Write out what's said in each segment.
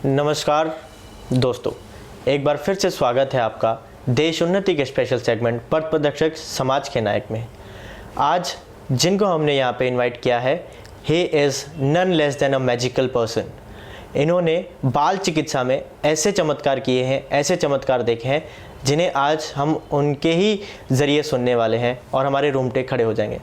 नमस्कार दोस्तों, एक बार फिर से स्वागत है आपका देश उन्नति के स्पेशल सेगमेंट पथ प्रदर्शक समाज के नायक में। आज जिनको हमने यहाँ पे इनवाइट किया है, he is none less than a magical person. इन्होंने बाल चिकित्सा में ऐसे चमत्कार किए हैं, ऐसे चमत्कार देखे हैं जिन्हें आज हम उनके ही ज़रिए सुनने वाले हैं और हमारे रोंगटे खड़े हो जाएंगे।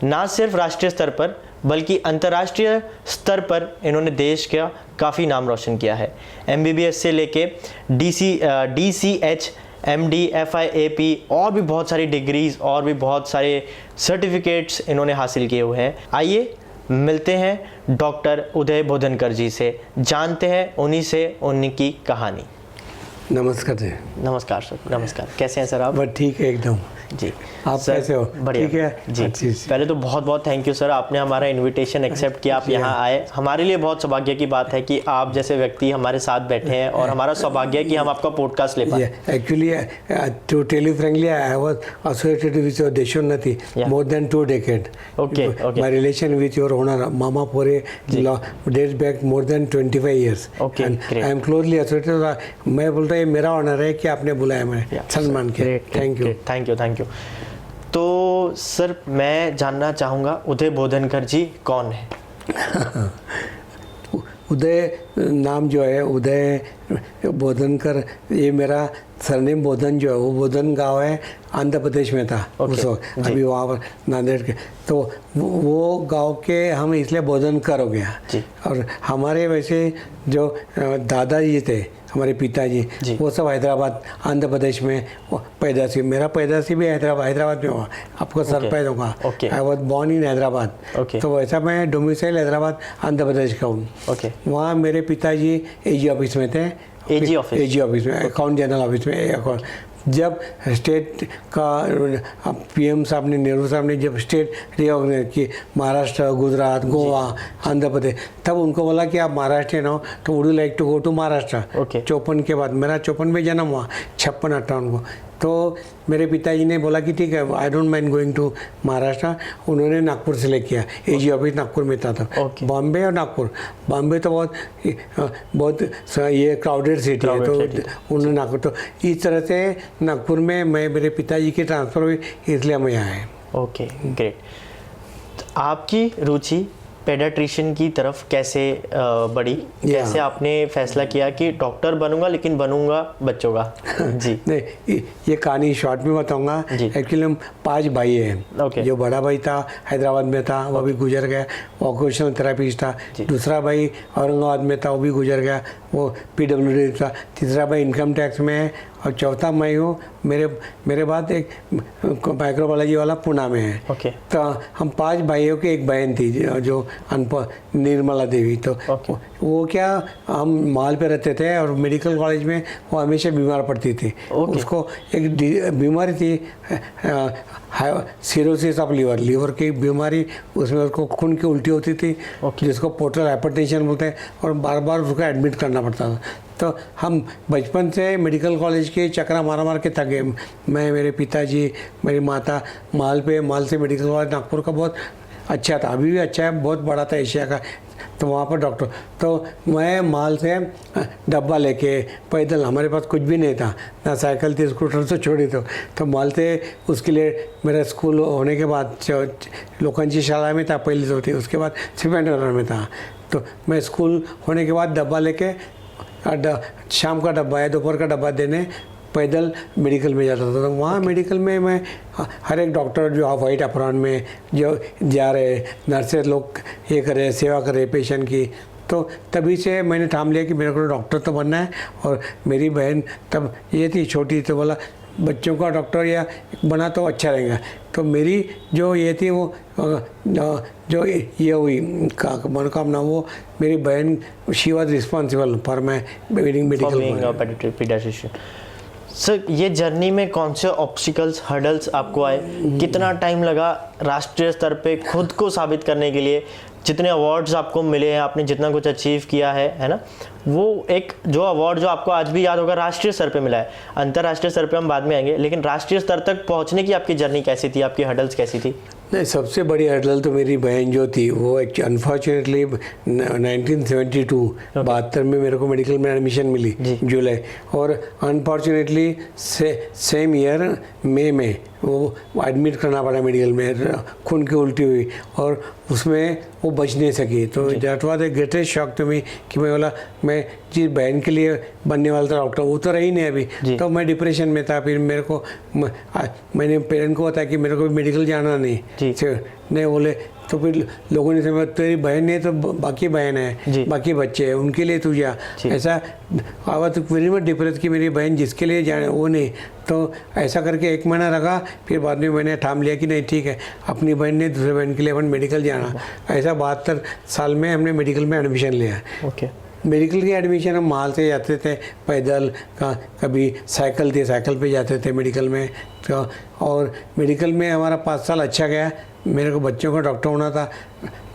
ना सिर्फ राष्ट्रीय स्तर पर बल्कि अंतर्राष्ट्रीय स्तर पर इन्होंने देश का काफ़ी नाम रोशन किया है। MBBS से लेके DCH, MD, FIAP और भी बहुत सारी डिग्रीज़ और भी बहुत सारे सर्टिफिकेट्स इन्होंने हासिल किए हुए हैं। आइए मिलते हैं डॉक्टर उदय बोधनकर जी से, जानते हैं उन्हीं से उनकी कहानी। नमस्कार जी। नमस्कार सर। नमस्कार, कैसे हैं सर आप? बस ठीक है एकदम जी। आप कैसे हो? बढ़िया। ठीक है जी। पहले तो बहुत बहुत थैंक यू सर, आपने हमारा इनविटेशन एक्सेप्ट किया, आप यहाँ आए। हमारे लिए बहुत सौभाग्य की बात है कि आप जैसे व्यक्ति हमारे साथ बैठे हैं और हमारा सौभाग्य है कि हम आपका पॉडकास्ट ले पाए। Actually to tell you frankly, I was associated with your Deshonnati more than 2 decades. Okay. My relation with your owner Mama Pore dates back more than 25 years. Okay, and great. I am closely associated. मैं बोलता ये मेरा honour है कि आपने बुलाया मैं सम्मान के। Thank you. तो सर, मैं जानना चाहूँगा उदय बोधनकर जी कौन है? उदय नाम जो है, उदय बोधनकर, ये मेरा सरनेम बोधन जो है वो बोधन गांव है, आंध्र प्रदेश में था उस वक्त। अभी वहाँ पर नांदेड़ के, तो वो गांव के हम इसलिए बोधनकर हो गया। और हमारे वैसे जो दादाजी थे, हमारे पिताजी, वो सब हैदराबाद आंध्र प्रदेश में पैदाशी, मेरा पैदाशी भी हैदराबाद में हुआ, आपको सरपैद होगा। I was born in Hyderabad. तो वैसा मैं डोमिसाइल हैदराबाद आंध्र प्रदेश का हूँ। वहाँ मेरे पिताजी AG ऑफिस में थे। AG ऑफिस में, अकाउंट जनरल ऑफिस में। जब स्टेट का PM साहब ने, नेहरू साहब ने जब स्टेट रिऑर्गनाइज की, महाराष्ट्र, गुजरात, गोवा, आंध्र प्रदेश, तब उनको बोला कि आप महाराष्ट्र हो तो would you like to go to Maharashtra. 54 के बाद, मेरा 54 में जन्म हुआ, 56-58 को। तो मेरे पिताजी ने बोला कि ठीक है, I don't mind going to Maharashtra. उन्होंने नागपुर सेलेक्ट किया। AG ऑफिस नागपुर में था। बॉम्बे और नागपुर, बॉम्बे तो बहुत ये क्राउडेड सिटी है, तो उन्होंने नागपुर, तो इस तरह से नागपुर में मेरे पिताजी की ट्रांसफ़र हुई, इसलिए हम यहाँ आए। Okay, great. आपकी रुचि पेडियाट्रिशियन की तरफ कैसे बढ़ी? कैसे आपने फैसला किया कि डॉक्टर बनूंगा लेकिन बनूंगा बच्चों का? जी। नहीं, ये कहानी शॉर्ट में बताऊंगा। एक्चुअली हम 5 भाई हैं। जो बड़ा भाई था हैदराबाद में था, वो भी गुजर गया, वो ऑक्यूपेशनल थेरेपिस्ट था। दूसरा भाई औरंगाबाद में था, वो भी गुजर गया, वो PWD था। तीसरा भाई इनकम टैक्स में है, और चौथा मैं हूँ। मेरे बाद एक माइक्रोबायोलॉजी वाला पुणे में है। तो हम 5 भाइयों की एक बहन थी जो अनपढ़, निर्मला देवी। तो वो क्या, हम माल पे रहते थे और मेडिकल कॉलेज में वो हमेशा बीमार पड़ती थी। उसको एक बीमारी थी, सिरोसिस ऑफ लीवर की बीमारी, उसमें उसको खून की उल्टी होती थी, जिसको पोर्टल हाइपरटेंशन बोलते हैं, और बार बार उसको एडमिट करना पड़ता था। तो हम बचपन से मेडिकल कॉलेज के चक्रा मार के थके। मैं, मेरे पिताजी, मेरी माता माल से मेडिकल कॉलेज नागपुर का बहुत अच्छा था, अभी भी अच्छा है, बहुत बड़ा था एशिया का। तो वहाँ पर डॉक्टर, तो मैं माल से डब्बा लेके पैदल, हमारे पास कुछ भी नहीं था, ना साइकिल थी, स्कूटर तो छोड़ी। तो माल से उसके लिए मेरा स्कूल होने के बाद लोकांची शाला में था पहले तो थी, उसके बाद सिपेंडर में था। तो मैं स्कूल होने के बाद डब्बा लेके, शाम का डब्बा या दोपहर का डब्बा देने पैदल मेडिकल में जाता था। तो वहाँ मेडिकल में मैं हर एक डॉक्टर जो वाइट अप्रॉन में जो जा रहे, नर्सेज लोग ये कर रहे, सेवा कर रहे पेशेंट की, तो तभी से मैंने ठान लिया कि मेरे को डॉक्टर तो बनना है। और मेरी बहन तब ये थी छोटी, तो बोला बच्चों का डॉक्टर या बना तो अच्छा रहेगा। तो मेरी जो ये थी वो जो ये हुई मनोकामना, वो मेरी बहन, she was responsible for my medical paediatrician. Sir, ये जर्नी में कौन से ऑब्स्टिकल्स, हर्डल्स आपको आए? कितना टाइम लगा राष्ट्रीय स्तर पे खुद को साबित करने के लिए? जितने अवार्ड्स आपको मिले हैं, आपने जितना कुछ अचीव किया है ना, वो एक जो अवार्ड जो आपको आज भी याद होगा राष्ट्रीय स्तर पे मिला है। अंतर्राष्ट्रीय स्तर पे हम बाद में आएंगे, लेकिन राष्ट्रीय स्तर तक पहुंचने की आपकी जर्नी कैसी थी, आपकी हर्डल्स कैसी थी? नहीं, सबसे बड़ी हर्डल तो मेरी बहन जो थी वो अनफॉर्चुनेटली 1972 72 में मेरे को मेडिकल में एडमिशन मिली जुलाई, और अनफॉर्चुनेटली सेम ईयर मई में वो एडमिट करना पड़ा मेडिकल में, खून की उल्टी हुई और उसमें वो बच नहीं सकी। तो that was the greatest shock to me कि मैं बोला मैं जिस बहन के लिए बनने वाला था डॉक्टर वो तो रही नहीं अभी, तो मैं डिप्रेशन में था। फिर मेरे को मैंने पेरेंट को बताया कि मेरे को मेडिकल जाना नहीं बोले, तो फिर लोगों ने समझा तेरी बहन नहीं तो बाकी बहन है, बाकी बच्चे हैं, उनके लिए तू जा। ऐसा आवा तो वेरी मच डिप्रेस कि मेरी बहन जिसके लिए जाने वो नहीं। तो ऐसा करके 1 महीना रखा, फिर बाद में मैंने ठाम लिया कि नहीं ठीक है, अपनी बहन ने दूसरे बहन के लिए अपन मेडिकल जाना। ऐसा 72 साल में हमने मेडिकल में एडमिशन लिया। मेडिकल की एडमिशन हम माल से जाते थे, पैदल कभी साइकिल पे जाते थे मेडिकल में। तो और मेडिकल में हमारा 5 साल अच्छा गया। मेरे को बच्चों का डॉक्टर होना था।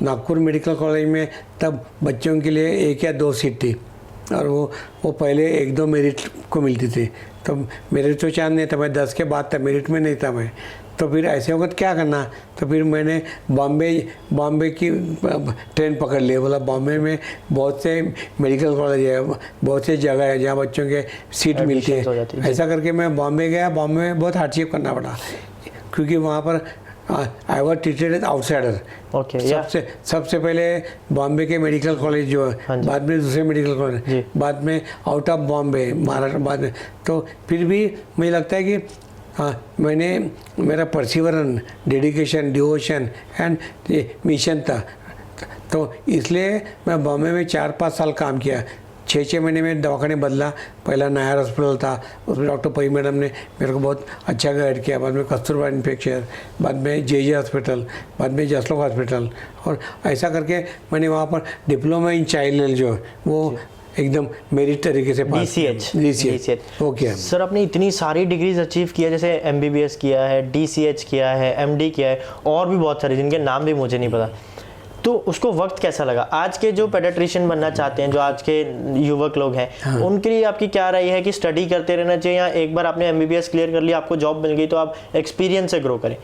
नागपुर मेडिकल कॉलेज में तब बच्चों के लिए 1 या 2 सीट थी, और वो पहले 1-2 मेरिट को मिलती थी। तो मेरिट तो चांद नहीं था, मैं 10 के बाद था, मेरिट में नहीं था मैं। तो फिर ऐसे वक्त क्या करना, तो फिर मैंने बॉम्बे की ट्रेन पकड़ लिया। बोला बॉम्बे में बहुत से मेडिकल कॉलेज है, बहुत से जगह है जहाँ बच्चों के सीट मिलती है। ऐसा करके मैं बॉम्बे गया। बॉम्बे में बहुत हार्डशिप करना पड़ा, क्योंकि वहाँ पर I was treated as outsider. सबसे पहले बॉम्बे के मेडिकल कॉलेज जो है, बाद में दूसरे मेडिकल कॉलेज, बाद में आउट ऑफ बॉम्बे महाराष्ट्र, बाद में। तो फिर भी मुझे लगता है कि मैंने मेरा perseverance, dedication, devotion and mission था। तो इसलिए मैं बॉम्बे में 4-5 साल काम किया। 6 महीने में दवाखाने बदला। पहला नायर हॉस्पिटल था, उसमें डॉक्टर पई मैडम ने मेरे को बहुत अच्छा गाइड किया। बाद में कस्तूरबा इन्फेक्शन, बाद में जे हॉस्पिटल, बाद में जसलोक हॉस्पिटल, और ऐसा करके मैंने वहाँ पर डिप्लोमा इन चाइल्ड हेल्थ जो है वो एकदम मेरिट तरीके से DCH ओके। सर आपने इतनी सारी डिग्रीज अचीव किया, जैसे MBBS किया है, DCH किया है, MD किया है, और भी बहुत सारे जिनके नाम भी मुझे नहीं पता। तो उसको वक्त कैसा लगा? आज के जो पेडियाट्रिशियन बनना चाहते हैं, जो आज के युवक लोग हैं, उनके लिए आपकी क्या राय है कि स्टडी करते रहना चाहिए, या एक बार आपने MBBS क्लियर कर लिया, आपको जॉब मिल गई तो आप एक्सपीरियंस से ग्रो करें?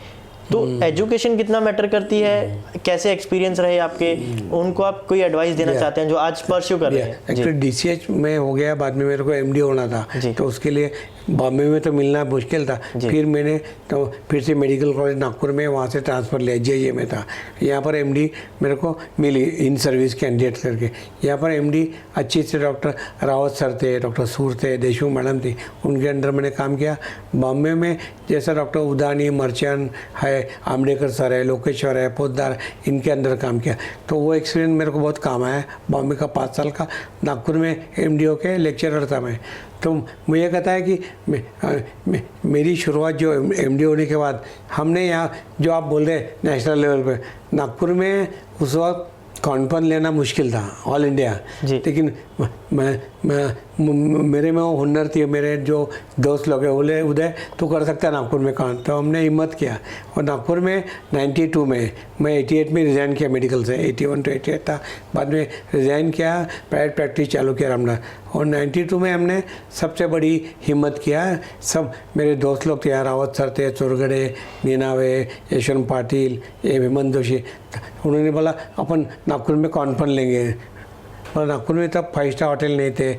तो एजुकेशन कितना मैटर करती है, कैसे एक्सपीरियंस रहे आपके, उनको आप कोई एडवाइस देना चाहते हैं जो आज परस्यू कर रहे हैं? एक्चुअली DCH में हो गया, बाद में मेरे को MD होना था, तो उसके लिए बॉम्बे में तो मिलना मुश्किल था। फिर मैंने तो फिर से मेडिकल कॉलेज नागपुर में वहाँ से ट्रांसफ़र लिया, JJ में था। यहाँ पर MD मेरे को मिली इन सर्विस कैंडिडेट करके। यहाँ पर MD अच्छी से डॉक्टर रावत सर थे, डॉक्टर सूर थे, देशमुख मैडम थी, उनके अंडर मैंने काम किया। बॉम्बे में जैसा डॉक्टर उदानी, मर्चेंट है, आमडेकर सर है, लोकेश्वर है, पोद्दार, इनके अंदर काम किया। तो वो एक्सपीरियंस मेरे को बहुत काम आया। बॉम्बे का 5 साल का, नागपुर में MD होके लेक्चरर था मैं। तो मुझे कहता है कि मेरी शुरुआत जो MD होने के बाद हमने यहाँ जो आप बोल रहे हैं नेशनल लेवल पे, नागपुर में उस वक्त कॉन्फर्न लेना मुश्किल था ऑल इंडिया। लेकिन मेरे में वो हुनर थी। मेरे जो दोस्त लोग हैं बोले उदय तू कर सकता है नागपुर में काम, तो हमने हिम्मत किया। और नागपुर में 92 में मैं 88 में रिज़ाइन किया मेडिकल से, 81 to 88 था। बाद में रिज़ाइन किया, प्राइवेट प्रैक्टिस चालू किया रामनाथ। और 92 में हमने सबसे बड़ी हिम्मत किया। सब मेरे दोस्त लोग थे, रावत सर थे, चोरगड़े, नीनावे, यशवंत पाटिल, हेमंत जोशी। उन्होंने बोला अपन नागपुर में कॉन्फर्न लेंगे। और नागपुर में तब 5 स्टार होटल नहीं थे,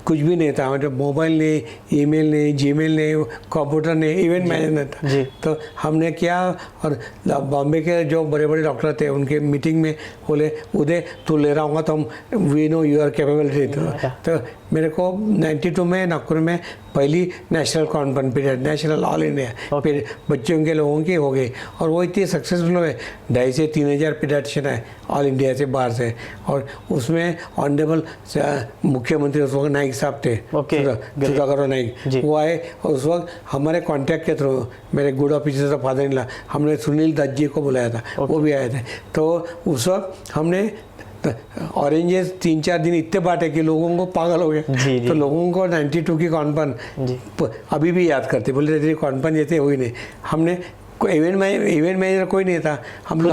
कुछ भी नहीं था, मतलब मोबाइल नहीं, ईमेल नहीं, जीमेल नहीं, कंप्यूटर नहीं, इवेंट मैनेजमेंट था। तो हमने किया। और बॉम्बे के जो बड़े बड़े डॉक्टर थे उनके मीटिंग में बोले उदय तू ले रहा हूँगा तो हम we know you are capability. तो मेरे को 92 में नागपुर में पहली national conference period, national all India फिर बच्चों के लोगों की हो गई। और वो इतनी सक्सेसफुल हुए, 2,500 से 3,000 पीडियाट्रिशियन है ऑल इंडिया से, बाहर से। और उसमें ऑनरेबल मुख्यमंत्री उस वक्त नाइक साहब थे, सुधाकर नाइक, वो आए। और उस वक्त हमारे कॉन्टैक्ट के थ्रू मेरे good officer father in law, हमने सुनील दत्त जी को बुलाया था, वो भी आए थे। तो उस वक्त हमने ऑरेंजेस 3-4 दिन इतने बांटे कि लोगों को पागल हो गए। तो लोगों को 92 की कॉन्फ्रेंस अभी भी याद करते, बोले तेरी कॉन्फ्रेंस जैसे हुई नहीं। हमने इवेंट मैनेजर कोई नहीं था, हम लोग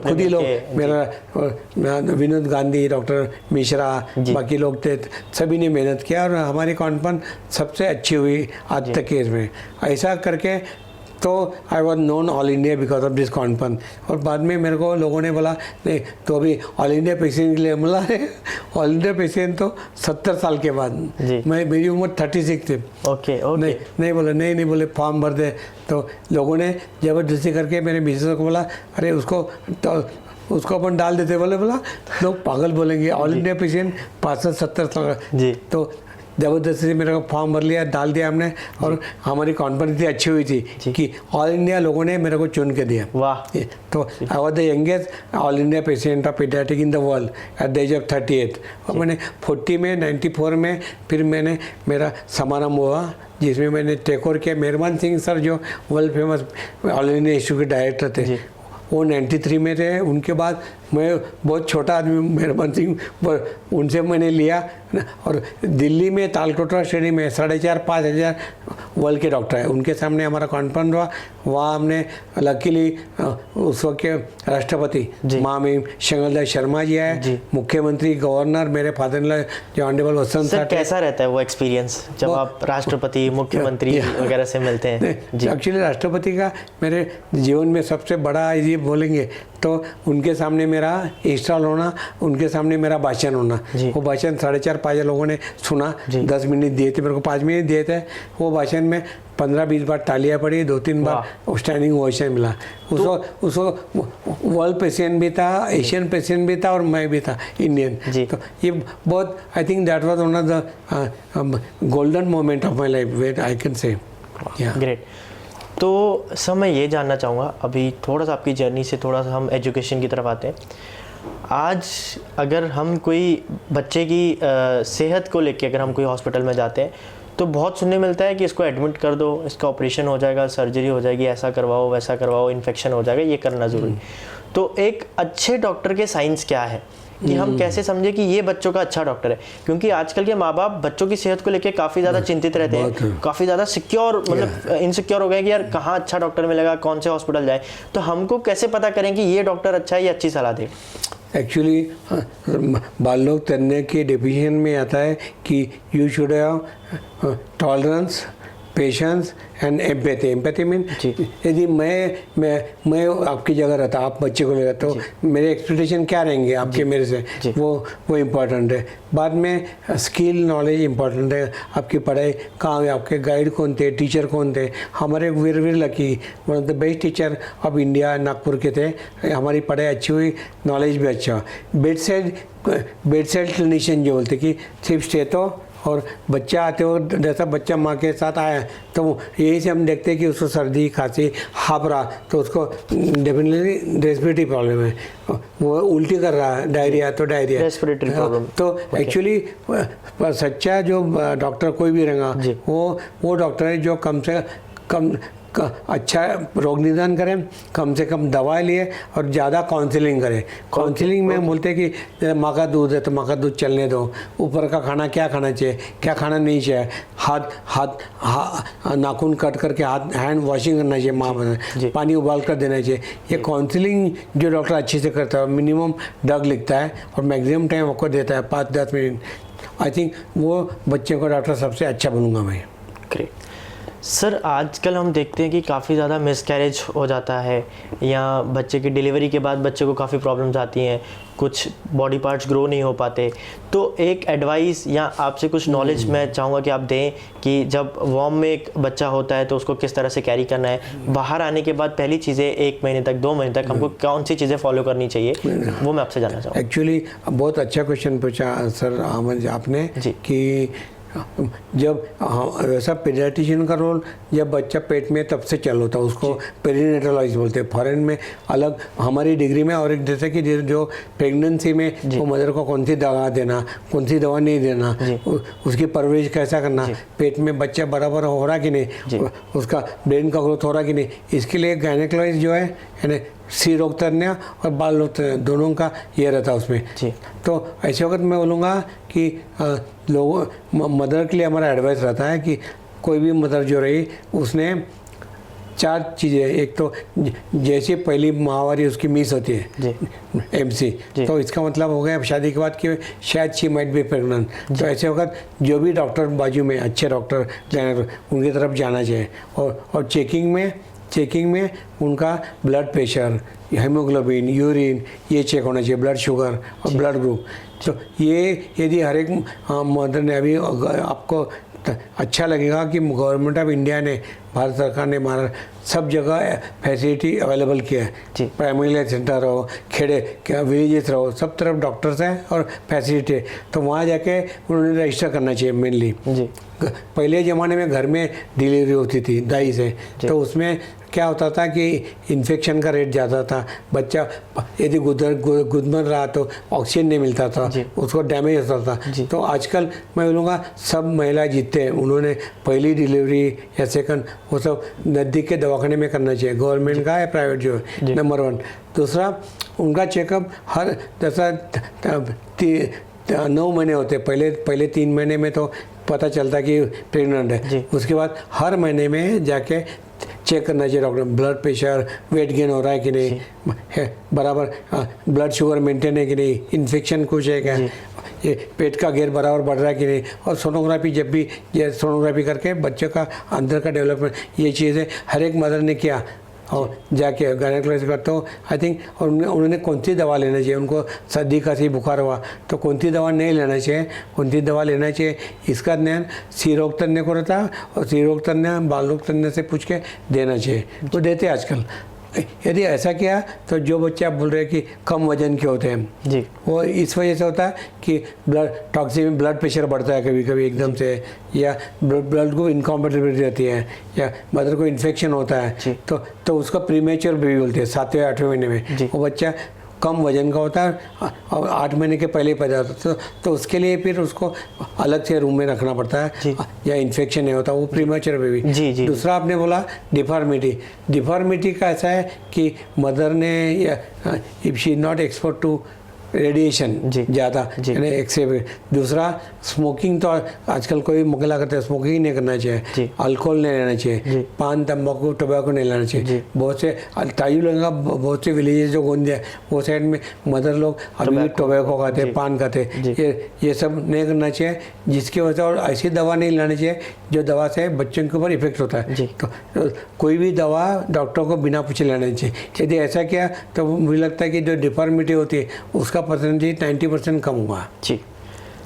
खुद ही लोग, मेरा विनोद गांधी, डॉक्टर मिश्रा, बाकी लोग थे, सभी ने मेहनत किया। और हमारी कॉन्फ्रेंस सबसे अच्छी हुई आज तक केस में। ऐसा करके तो I was known all India because of this conference. और बाद में मेरे को लोगों ने बोला नहीं तो अभी ऑल इंडिया पेशेंट के लिए बोला ऑल इंडिया पेशेंट तो 70 साल के बाद, मैं मेरी उम्र 36 थी। ओके नहीं बोले, नहीं बोले फॉर्म भर दे। तो लोगों ने ज़बरदस्ती करके मेरे मिसेस को बोला अरे उसको अपन डाल देते, बोला लोग पागल बोलेंगे, ऑल इंडिया पेशेंट 65-70 साल का। तो ज़बरदस्ती से मेरे को फॉर्म भर लिया, डाल दिया हमने। और हमारी कॉन्फ्रेंस इतनी अच्छी हुई थी कि ऑल इंडिया लोगों ने मेरे को चुन के दिया। वाह। तो I was the youngest all India patient of paediatric in the world at the age of 38। और मैंने 40 में 94 में फिर मैंने मेरा समारंभ हुआ जिसमें मैंने टेक ओवर किया। मेहरबान सिंह सर जो world famous all India institute के डायरेक्टर थे, वो 93 में थे। उनके बाद मैं बहुत छोटा आदमी मेहरबान सिंह पर उनसे मैंने लिया। और दिल्ली में तालकोटरा स्टेडियम में 4,500-5,000 वर्ल्ड के डॉक्टर हैं, उनके सामने हमारा कॉन्फ्रेंस हुआ। वहाँ हमने लकीली उस वक्त के राष्ट्रपति माननीय शंगलदास शर्मा जी आए, मुख्यमंत्री, गवर्नर, मेरे फादर इन लॉ जो ऑनरेबल वसंत सर। कैसा रहता है वो एक्सपीरियंस जब आप राष्ट्रपति, मुख्यमंत्री वगैरह से मिलते हैं? एक्चुअली राष्ट्रपति का मेरे जीवन में सबसे बड़ा ये बोलेंगे तो उनके सामने मेरा इंस्टॉल होना, उनके सामने मेरा भाषण होना। वो भाषण 4,500 लोगों ने सुना, 10 मिनट दिए थे मेरे को, 5 मिनट दिए थे। वो भाषण में 15-20 बार तालियां पड़ी, 2-3 बार स्टैंडिंग ओवेशन मिला। उसको वर्ल्ड प्रेसिडेंट भी था, एशियन प्रेसिडेंट भी था और मैं भी था इंडियन। तो ये बहुत I think that was one of the golden moment of my life where I can say. Great. तो सर मैं ये जानना चाहूँगा, अभी थोड़ा सा आपकी जर्नी से थोड़ा सा हम एजुकेशन की तरफ आते हैं। आज अगर हम कोई बच्चे की सेहत को लेके अगर हम कोई हॉस्पिटल में जाते हैं तो बहुत सुनने मिलता है कि इसको एडमिट कर दो, इसका ऑपरेशन हो जाएगा, सर्जरी हो जाएगी, ऐसा करवाओ वैसा करवाओ, इन्फेक्शन हो जाएगा, ये करना ज़रूरी। तो एक अच्छे डॉक्टर के साइंस क्या है कि हम कैसे समझे कि ये बच्चों का अच्छा डॉक्टर है? क्योंकि आजकल के माँ बाप बच्चों की सेहत को लेके काफ़ी ज़्यादा चिंतित रहते हैं, काफ़ी ज़्यादा सिक्योर मतलब इनसिक्योर हो गए कि यार कहाँ अच्छा डॉक्टर मिलेगा, कौन से हॉस्पिटल जाए। तो हमको कैसे पता करें कि ये डॉक्टर अच्छा है, ये अच्छी सलाह दे? एक्चुअली बाल लोग तैरने के डेफिनेशन में आता है कि you should have tolerance, patience and empathy. Empathy mean यदि मैं आपकी जगह रहता, आप बच्चे को लेगा तो मेरे एक्सपेक्टेशन क्या रहेंगे आपके मेरे से, वो इम्पोर्टेंट है। बाद में स्किल नॉलेज इम्पोर्टेंट है, आपकी पढ़ाई कहाँ है, आपके गाइड कौन थे, टीचर कौन थे। हमारे Veer Lucky one of the best teacher of India Nagpur के थे। हमारी पढ़ाई अच्छी हुई, नॉलेज भी अच्छा। बेड साइड क्लिनिशियन जो बोलते कि सिर्फ स्टेतो और बच्चा आते हो, जैसा बच्चा माँ के साथ आया तो यही से हम देखते हैं कि उसको सर्दी खांसी हाफ रहा तो उसको डेफिनेटली रेस्पिरेटरी प्रॉब्लम है, वो उल्टी कर रहा है, डायरिया तो डायरिया रेस्पिरेटरी प्रॉब्लम। तो एक्चुअली सच्चा जो डॉक्टर कोई भी रहेगा वो डॉक्टर है जो कम से कम अच्छा रोग निदान करें, कम से कम दवाई लिए और ज़्यादा काउंसलिंग करें। काउंसलिंग में बोलते हैं कि माँ का दूध है तो माँ का दूध चलने दो, ऊपर का खाना क्या खाना चाहिए, क्या खाना नहीं चाहिए, हाथ नाखून कट करके हाथ हैंड वॉशिंग करना चाहिए, माँ बना पानी उबाल कर देना चाहिए। ये काउंसलिंग जो डॉक्टर अच्छे से करता है, मिनिमम ड्रग लिखता है और मैक्सिमम टाइम आपको देता है 5-10 मिनट। आई थिंक वो बच्चे को डॉक्टर सबसे अच्छा बनूंगा मैं। ग्रेट। सर आजकल हम देखते हैं कि काफ़ी ज़्यादा मिसकैरेज हो जाता है या बच्चे की डिलीवरी के बाद बच्चे को काफ़ी प्रॉब्लम्स आती हैं, कुछ बॉडी पार्ट्स ग्रो नहीं हो पाते। तो एक एडवाइस या आपसे कुछ नॉलेज मैं चाहूँगा कि आप दें कि जब वॉर्म में एक बच्चा होता है तो उसको किस तरह से कैरी करना है, बाहर आने के बाद पहली चीज़ें 1 महीने तक 2 महीने तक हमको कौन सी चीज़ें फॉलो करनी चाहिए, वो मैं आपसे जानना चाहूँगा। एक्चुअली बहुत अच्छा क्वेश्चन पूछा सर अहमद आपने कि जब वैसा पीडियाट्रिशियन का रोल जब बच्चा पेट में तब से चालू होता है, उसको पेरीनेटल बोलते हैं फॉरेन में अलग, हमारी डिग्री में। और एक जैसे कि जो प्रेगनेंसी में वो मदर को कौन सी दवा देना, कौन सी दवा नहीं देना, उसकी परवरिश कैसा करना, पेट में बच्चा बराबर हो रहा कि नहीं, उसका ब्रेन का ग्रोथ हो रहा कि नहीं, इसके लिए गायनेकोलॉजिस्ट जो है यानी स्त्री रोग तज्ञ और बाल रोग तज्ञ दोनों का ये रहता है उसमें। तो ऐसे वक्त मैं बोलूँगा कि लोगों मदर के लिए हमारा एडवाइस रहता है कि कोई भी मदर जो रही उसने 4 चीज़ें, एक तो जैसे पहली माहवारी उसकी मिस होती है MC, तो इसका मतलब हो गया शादी के बाद कि शायद शी माइट बी प्रेग्नेंट। तो ऐसे वक्त जो भी डॉक्टर बाजू में अच्छे डॉक्टर उनकी तरफ जाना चाहिए और चेकिंग में चेकिंग में उनका ब्लड प्रेशर, हेमोग्लोबिन, यूरिन ये चेक होना चाहिए, ब्लड शुगर और ब्लड ग्रुप। तो ये यदि हर एक मदर ने अभी आपको अच्छा लगेगा कि गवर्नमेंट ऑफ इंडिया ने, भारत सरकार ने हमारा सब जगह फैसिलिटी अवेलेबल किया है। प्राइमरी हेल्थ सेंटर हो, खेड़े क्या विलेजेस रहो, सब तरफ डॉक्टर्स हैं और फैसिलिटी है। तो वहाँ जाके उन्होंने रजिस्टर करना चाहिए मेनली। पहले ज़माने में घर में डिलीवरी होती थी दाई से, तो उसमें क्या होता था कि इन्फेक्शन का रेट ज़्यादा था, बच्चा यदि गुदमर रहा तो ऑक्सीजन नहीं मिलता था, उसको डैमेज होता था। तो आजकल मैं बोलूँगा सब महिलाएं जीतते हैं, उन्होंने पहली डिलीवरी या सेकंड वो सब नज़दीक के दवाखाने में करना चाहिए, गवर्नमेंट का या प्राइवेट जो है, नंबर 1। दूसरा, उनका चेकअप हर जैसा 9 महीने होते, पहले 3 महीने में तो पता चलता कि प्रेग्नेंट है, उसके बाद हर महीने में जाके चेक करना चाहिए doctor, blood pressure, weight gain हो रहा है कि नहीं है, बराबर ब्लड शुगर मेंटेन है कि नहीं, इन्फेक्शन कुछ है क्या, ये पेट का घेर बराबर बढ़ रहा है कि नहीं। और सोनोग्राफी, जब भी ये सोनोग्राफी करके बच्चे का अंदर का डेवलपमेंट, ये चीज़ें हर एक मदर ने किया और जाके गायनेकोलॉजिस्ट करते हो आई थिंक। और उन्होंने कौन सी दवा लेना चाहिए, उनको सर्दी खांसी बुखार हुआ तो कौन सी दवा नहीं लेना चाहिए, कौन सी दवा लेना चाहिए, इसका ज्ञान स्त्री रोग तज्ञ को रहता है, और स्त्री रोग तज्ञ बाल रोग तज्ञ से पूछ के देना चाहिए, तो देते हैं आजकल। यदि ऐसा किया तो जो बच्चे आप बोल रहे हैं कि कम वजन के होते हैं जी, वो इस वजह से होता है कि ब्लड टॉक्सिक में ब्लड प्रेशर बढ़ता है कभी कभी एकदम से, या ब्लड को इनकॉम्पेटिबिलिटी रहती है, या मदर को इन्फेक्शन होता है, तो उसका प्रीमेच्योर बेबी बोलते हैं 7वें 8वें महीने में। वो बच्चा कम वजन का होता है और 8 महीने के पहले पैदा होता है, तो उसके लिए फिर उसको अलग से रूम में रखना पड़ता है, या इन्फेक्शन नहीं होता, वो प्रीमेच्योर बेबी। दूसरा आपने बोला डिफॉर्मिटी का ऐसा है कि मदर ने, या if she is not expose to radiation ज़्यादा, दूसरा स्मोकिंग, तो आजकल कोई मुकला करते हैं, स्मोकिंग नहीं करना चाहिए, अल्कोहल नहीं लेना चाहिए, पान तंबाकू टोबैको नहीं लेना चाहिए। बहुत से तायु लगेगा, बहुत से विलेजेस जो गोंद है वो साइड में मदर लोग अभी भी टोबैको खाते, पान खाते, ये सब नहीं करना चाहिए, जिसकी वजह से, और ऐसी दवा नहीं लेनी चाहिए जो दवा से बच्चों के ऊपर इफेक्ट होता है। तो कोई भी दवा डॉक्टर को बिना पूछे लेना चाहिए। यदि ऐसा किया तो मुझे लगता है कि जो डिफॉर्मिटी होती है उसका परसेंटेज 90% कम हुआ। जी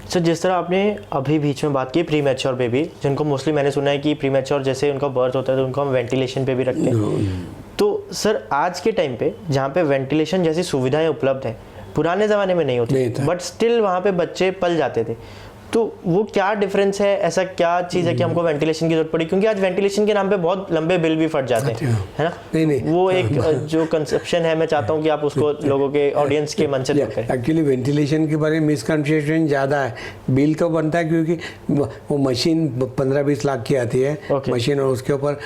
सर, जिस तरह आपने अभी बीच में बात की प्री मैच्योर बेबी, जिनको मोस्टली मैंने सुना है कि प्री मैच्योर जैसे उनका बर्थ होता है तो उनको हम वेंटिलेशन पे भी रखते हैं। तो सर आज के टाइम पे जहाँ पे वेंटिलेशन जैसी सुविधाएं उपलब्ध है, पुराने ज़माने में नहीं होती, बट स्टिल वहाँ पे बच्चे पल जाते थे, तो वो क्या डिफरेंस है, ऐसा क्या चीज़ है कि हमको वेंटिलेशन की जरूरत पड़ी? क्योंकि आज वेंटिलेशन के नाम पे बहुत लंबे बिल भी फट जाते हैं, है ना? नहीं, वो एक जो कंसेप्शन है, मैं चाहता हूँ कि आप उसको लोगों के ऑडियंस के मन से दूर करें। एक्चुअली वेंटिलेशन के बारे में मिसकंसेप्शन ज़्यादा है। बिल तो बनता है क्योंकि वो मशीन 15-20 लाख की आती है मशीन, और उसके ऊपर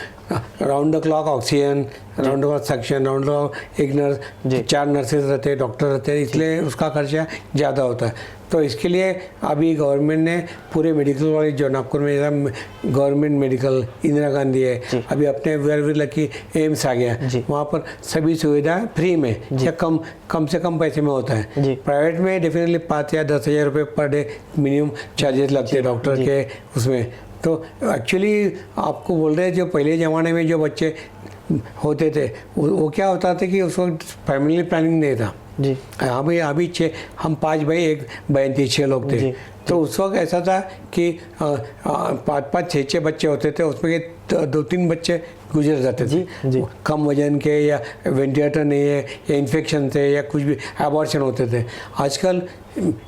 round the clock oxygen, round the clock suction, round the clock एक नर्स, 4 नर्सेज रहते हैं, डॉक्टर रहते हैं, इसलिए उसका खर्चा ज़्यादा होता है। तो इसके लिए अभी गवर्नमेंट ने पूरे मेडिकल कॉलेज जो नागपुर में गवर्नमेंट मेडिकल इंदिरा गांधी है, अभी अपने वेयर लकी एम्स आ गया, वहाँ पर सभी सुविधा फ्री में या कम से कम पैसे में होता है। प्राइवेट में डेफिनेटली 5 या 10 हज़ार रुपये पर डे मिनिमम चार्जेस लगते हैं डॉक्टर के उसमें। तो एक्चुअली आपको बोल रहे हैं जो पहले ज़माने में जो बच्चे होते थे वो क्या होता था कि उस वक्त फैमिली प्लानिंग नहीं था जी। अभी हम 5 भाई 1 बहन थी, 6 लोग थे। तो उस वक्त ऐसा था कि 5-5, 6-6 बच्चे होते थे, उसमें 2-3 बच्चे गुजर जाते थे कम वजन के, या वेंटिलेटर नहीं है, या इन्फेक्शन थे, या कुछ भी एबॉर्शन होते थे। आजकल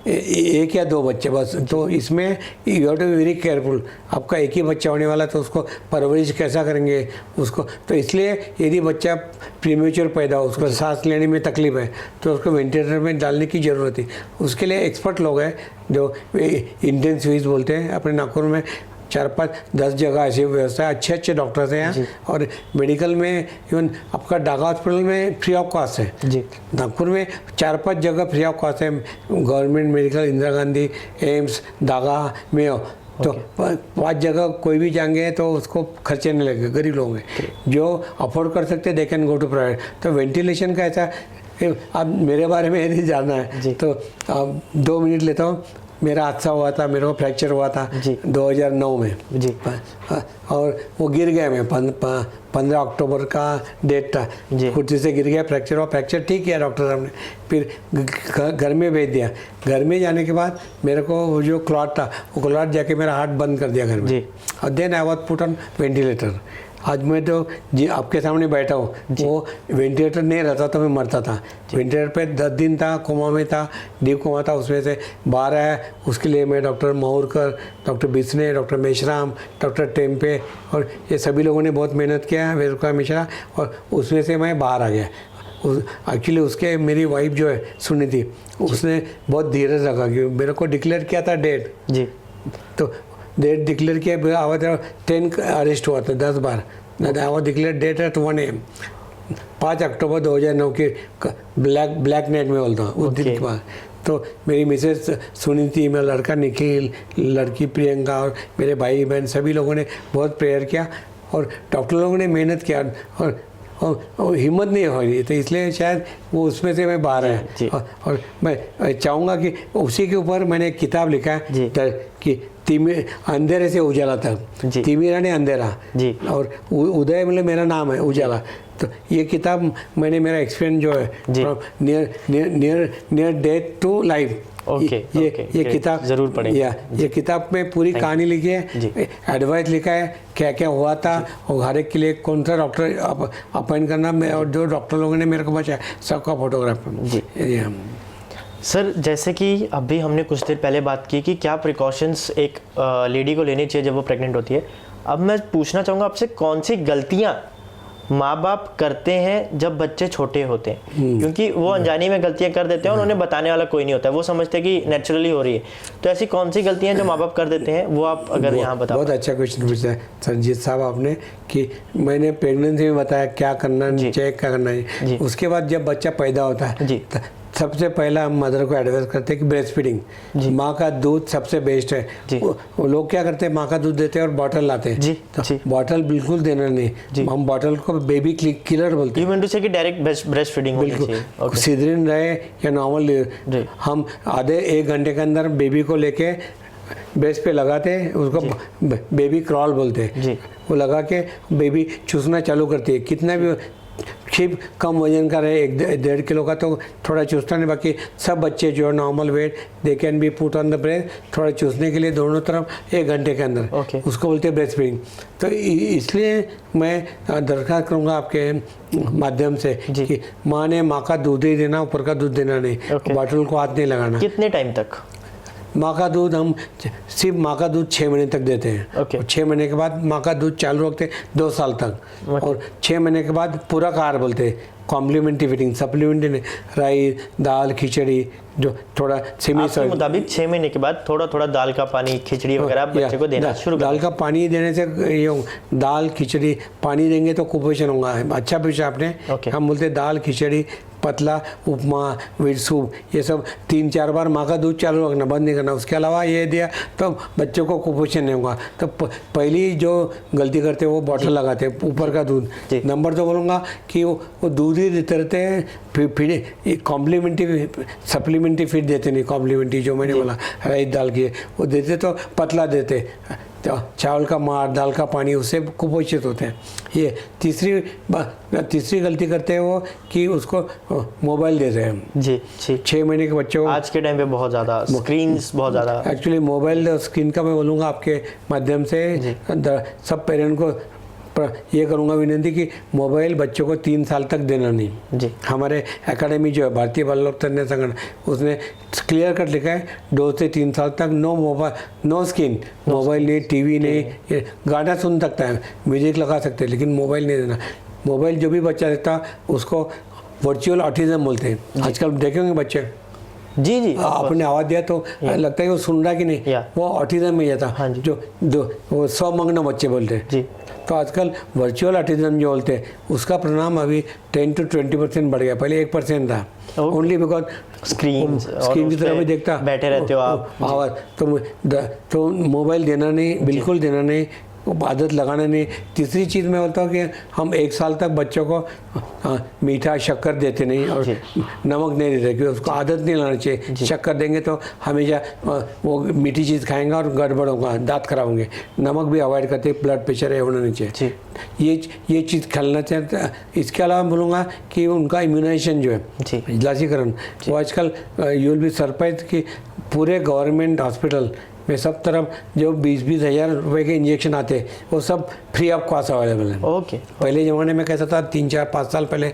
1 या 2 बच्चे बस। तो इसमें you have to be very careful. आपका एक ही बच्चा होने वाला, तो उसको परवरिश कैसा करेंगे उसको। तो इसलिए यदि बच्चा प्रीमेच्योर पैदा हो, उसको सांस लेने में तकलीफ है, तो उसको वेंटिलेटर में डालने की ज़रूरत है। उसके लिए एक्सपर्ट लोग हैं जो इंडियन स्विस बोलते हैं, अपने नागपुर में 4-5-10 जगह ऐसी व्यवस्था है, अच्छे डॉक्टर्स हैं यहाँ। और मेडिकल में इवन आपका डागा हॉस्पिटल में फ्री ऑफ कॉस्ट है जी। नागपुर में 4-5 जगह फ्री ऑफ कॉस्ट है, government medical, Indira Gandhi, AIIMS, Daga में। तो 5 जगह कोई भी जाएंगे तो उसको खर्चे नहीं लगेंगे। गरीब लोग हैं जो अफोर्ड कर सकते, they can go to private. तो वेंटिलेशन का ऐसा, अब मेरे बारे में यदि जानना है तो 2 मिनट लेता हूँ। मेरा हादसा हुआ था, मेरे को फ्रैक्चर हुआ था जी। 2009 में जी और वो गिर गया मैं 15 अक्टूबर का डेट था, जी। कुर्सी से गिर गया, फ्रैक्चर हुआ, फ्रैक्चर ठीक किया डॉक्टर साहब ने, फिर घर में भेज दिया। घर में जाने के बाद मेरे को वो जो क्लॉट था वो क्लॉट जाके मेरा हार्ट बंद कर दिया घर में, जी। और then I was put on ventilator. आज मैं तो जी आपके सामने बैठा हूँ, वो वेंटिलेटर नहीं रहता तो मैं मरता था। वेंटिलेटर पे 10 दिन था, कोमा में था, डीप कोमा था, उसमें से बाहर आया। उसके लिए मैं doctor Mahurkar, doctor Bisne, doctor Meshram, doctor Tempe और ये सभी लोगों ने बहुत मेहनत किया, वेरुका मिश्रा, और उसमें से मैं बाहर आ गया। एक्चुअली उसके मेरी वाइफ जो है सुनी थी, उसने बहुत धीरज रखा कि मेरे को डिक्लेयर किया था डेट, जी तो डेट डिक्लेयर किया, आवाज 10 अरेस्ट हुआ था 10 बार। आवाज डिक्लेयर डेट एट 1 AM 5 अक्टूबर 2009 के ब्लैक नाइट में बोलता हूँ उस दिन के बाद। तो मेरी मिसेस सुनी थी, मेरा लड़का निखिल, लड़की प्रियंका और मेरे भाई बहन सभी लोगों ने बहुत प्रेयर किया और डॉक्टर लोगों ने मेहनत किया और हिम्मत नहीं हो रही, तो इसलिए शायद वो उसमें से मैं बाहर आया। और मैं चाहूँगा कि उसी के ऊपर मैंने एक किताब लिखा है कि अंधेरे से उजाला तक, तिमिरा ने अंधेरा जी, और उदय मतलब मेरा नाम है, उजाला। तो ये किताब मैंने मेरा एक्सपीरियंस जो है नियर डेथ टू लाइफ, ये किताब जरूर पढ़ेंगे। ये किताब में पूरी कहानी लिखी है, एडवाइस लिखा है क्या क्या हुआ था और हर एक के लिए कौन सा डॉक्टर अपॉइंट करना, मैं और जो डॉक्टर लोगों ने मेरे को बचाया सबका फोटोग्राफ जी। सर जैसे कि अभी हमने कुछ देर पहले बात की कि क्या प्रिकॉशंस एक लेडी को लेनी चाहिए जब वो प्रेग्नेंट होती है, अब मैं पूछना चाहूँगा आपसे कौन सी गलतियाँ माँ बाप करते हैं जब बच्चे छोटे होते हैं, क्योंकि वो अनजाने में गलतियां कर देते हैं और उन्हें बताने वाला कोई नहीं होता है, वो समझते हैं कि नेचुरली हो रही है। तो ऐसी कौन सी गलतियां जो माँ बाप कर देते हैं वो आप अगर यहाँ बता। बहुत अच्छा क्वेश्चन पूछा है संजीत साहब आपने कि मैंने प्रेगनेंसी में बताया क्या करना चाहिए, क्या करना है। उसके बाद जब बच्चा पैदा होता है सबसे पहला हम मदर को एडवाइस करते हैं कि ब्रेस्ट फीडिंग, माँ का दूध सबसे बेस्ट है। वो लोग क्या करते हैं, माँ का दूध देते हैं और बॉटल लाते हैं, तो बॉटल बिल्कुल देना नहीं, हम बॉटल को बेबी किलर बोलते हैं। यू मीन टू से कि डायरेक्ट ब्रेस्ट फीडिंग बिल्कुल सिजरिन रहे या नॉर्मल, हम आधे 1 घंटे के अंदर बेबी को लेके ब्रेस्ट पे लगाते हैं, उसको बेबी क्रॉल बोलते हैं। वो लगा के बेबी चूसना चालू करती है, कितना भी शिप कम वजन का रहे, 1.5 किलो का, तो थोड़ा चूसना नहीं। बाकी सब बच्चे जो है normal weight they can be put on the breast, थोड़ा चूसने के लिए दोनों तरफ 1 घंटे के अंदर, उसको बोलते हैं ब्रेस्ट फीडिंग। तो इसलिए मैं दरख्वास्त करूँगा आपके माध्यम से कि माँ ने माँ का दूध ही देना, ऊपर का दूध देना नहीं, बॉटल को हाथ नहीं लगाना। कितने टाइम तक? माँ का दूध हम सिर्फ माँ का दूध 6 महीने तक देते हैं। 6 महीने के बाद माँ का दूध चालू रखते हैं 2 साल तक, और 6 महीने के बाद पूरक आहार बोलते हैं, कॉम्प्लीमेंट्री फीडिंग, सप्लीमेंट्री, राइस, दाल, खिचड़ी, जो थोड़ा सेमी मुताबिक 6 महीने के बाद थोड़ा थोड़ा दाल का पानी, खिचड़ी वगैरह बच्चे को देना शुरू। दाल का पानी देने से ये दाल खिचड़ी पानी देंगे तो कुपोषण होगा। अच्छा पूछा आपने। हम बोलते दाल खिचड़ी, पतला उपमा, व्हीट सूप, ये सब 3-4 बार माँ का दूध चालू रखना, बंद नहीं करना। उसके अलावा ये दिया तो बच्चों को कुपोषण नहीं होगा। तो पहली जो गलती करते हैं वो बॉटल लगाते हैं, ऊपर का दूध। नंबर 2 बोलूँगा कि वो दूध ही देते रहते हैं, फिर कॉम्प्लीमेंट्री सप्लीमेंट्री फीड देते नहीं, कॉम्प्लीमेंट्री जो मैंने बोला राइस दाल की वो देते तो पतला देते, तो चावल का मार, दाल का पानी, उससे कुपोषित होते हैं। ये तीसरी गलती करते हैं वो कि उसको मोबाइल देते हैं। जी 6 महीने के बच्चों को आज के टाइम पे बहुत ज़्यादा स्क्रीन्स, बहुत ज़्यादा एक्चुअली मोबाइल स्क्रीन का मैं बोलूँगा आपके माध्यम से सब पेरेंट को ये करूँगा विनती कि मोबाइल बच्चों को 3 साल तक देना नहीं। जी हमारे एकेडमी जो है भारतीय बाल तज्ञ संगठन, उसने क्लियर कट लिखा है 2 से 3 साल तक no mobile, no screen, mobile नहीं, टीवी नहीं, गाना सुन सकता है, म्यूजिक लगा सकते हैं, लेकिन मोबाइल नहीं देना। मोबाइल जो भी बच्चा देता उसको वर्चुअल ऑटिज्म बोलते हैं। आजकल देखेंगे बच्चे जी आपने आवाज़ दिया तो लगता है कि वो सुन रहा कि नहीं, वो ऑटिज्म में जाता, जो वो स्वमग्न बच्चे बोलते हैं। तो आजकल वर्चुअल ऑटिज्म जो बोलते हैं उसका परिणाम अभी 10 to 20% बढ़ गया, पहले 1% था। ओनली बिकॉज स्क्रीन की तरफ भी देखता, बैठे रहते हो आप, आवाज़ तो मोबाइल देना नहीं, बिल्कुल देना नहीं। आदत लगाना नहीं। तीसरी चीज़ मैं बोलता हूँ कि हम 1 साल तक बच्चों को मीठा शक्कर देते नहीं और नमक नहीं देते, क्योंकि उसको आदत नहीं लाना चाहिए। शक्कर देंगे तो हमेशा वो मीठी चीज़ खाएंगा और गड़बड़ होगा, दांत खराब होंगे। नमक भी अवॉइड करते, ब्लड प्रेशर है होना नहीं चाहिए। ये चीज़ खेलना चाहिए। इसके अलावा मैं बोलूँगा कि उनका इम्यूनाइजेशन जो है, इलाजीकरण, वो आजकल यू विल बी सरप्राइज कि पूरे गवर्नमेंट हॉस्पिटल में सब तरफ जो 20-20 हज़ार रुपये के इंजेक्शन आते हैं वो सब फ्री ऑफ कॉस्ट अवेलेबल है। ओके। पहले ज़माने में कैसा था, 3-4-5 साल पहले